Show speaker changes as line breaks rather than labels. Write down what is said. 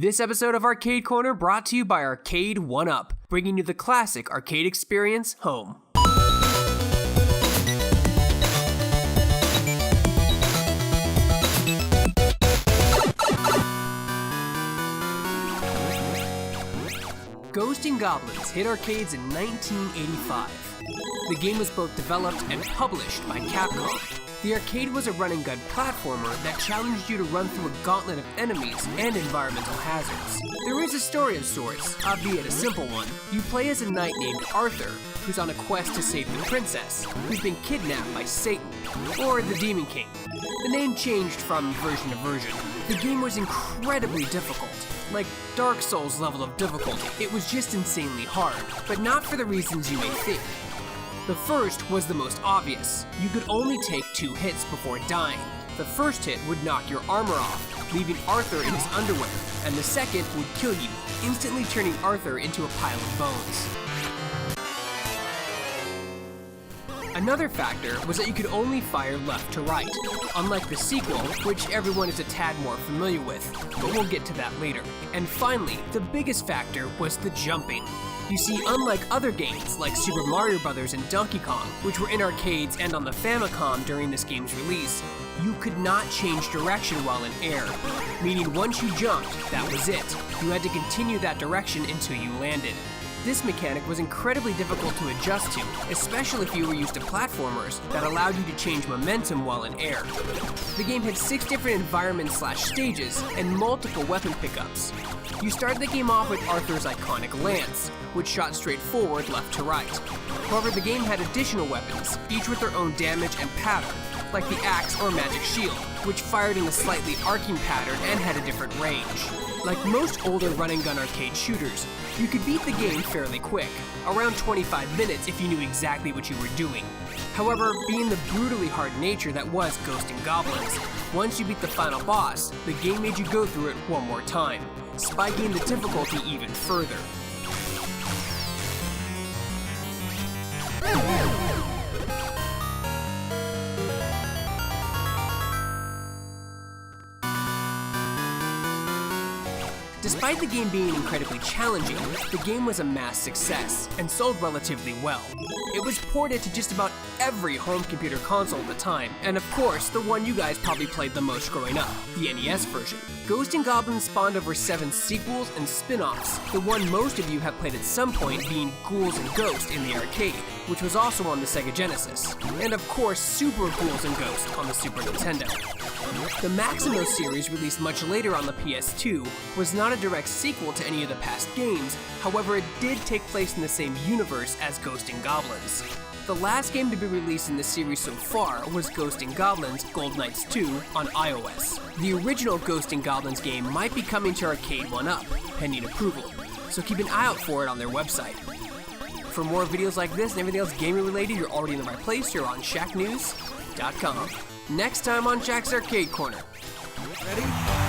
This episode of Arcade Corner brought to you by Arcade 1UP, bringing you the classic arcade experience home. Ghouls'N Goblins hit arcades in 1985. The game was both developed and published by Capcom. The arcade was a run-and-gun platformer that challenged you to run through a gauntlet of enemies and environmental hazards. There is a story of sorts, albeit a simple one. You play as a knight named Arthur, who's on a quest to save the princess, who's been kidnapped by Satan, or the Demon King. The name changed from version to version. The game was incredibly difficult. Like Dark Souls level of difficulty. It was just insanely hard, but not for the reasons you may think. The first was the most obvious. You could only take 2 hits before dying. The first hit would knock your armor off, leaving Arthur in his underwear, and the second would kill you, instantly turning Arthur into a pile of bones. Another factor was that you could only fire left to right, unlike the sequel, which everyone is a tad more familiar with, but we'll get to that later. And finally, the biggest factor was the jumping. You see, unlike other games like Super Mario Bros. And Donkey Kong, which were in arcades and on the Famicom during this game's release, you could not change direction while in air, meaning once you jumped, that was it. You had to continue that direction until you landed. This mechanic was incredibly difficult to adjust to, especially if you were used to platformers that allowed you to change momentum while in air. The game had 6 different environments/stages and multiple weapon pickups. You started the game off with Arthur's iconic lance, which shot straight forward left to right. However, the game had additional weapons, each with their own damage and pattern, like the axe or magic shield, which fired in a slightly arcing pattern and had a different range. Like most older run-and-gun arcade shooters, you could beat the game fairly quick, around 25 minutes if you knew exactly what you were doing. However, being the brutally hard nature that was Ghouls'N Goblins, once you beat the final boss, the game made you go through it one more time, spiking the difficulty even further. Despite the game being incredibly challenging, the game was a mass success and sold relatively well. It was ported to just about every home computer console at the time, and of course, the one you guys probably played the most growing up, the NES version. Ghouls'N Goblins spawned over 7 sequels and spin-offs, the one most of you have played at some point being Ghouls and Ghost in the arcade, which was also on the Sega Genesis, and of course Super Ghouls and Ghost on the Super Nintendo. The Maximo series, released much later on the PS2, was not a direct sequel to any of the past games, however it did take place in the same universe as Ghouls'N Goblins. The last game to be released in the series so far was Ghouls'N Goblins Gold Knights 2 on iOS. The original Ghouls'N Goblins game might be coming to Arcade 1UP, pending approval, so keep an eye out for it on their website. For more videos like this and everything else gaming related, you're already in the right place. You're on Shacknews.com. Next time on Shack's Arcade Corner. Ready?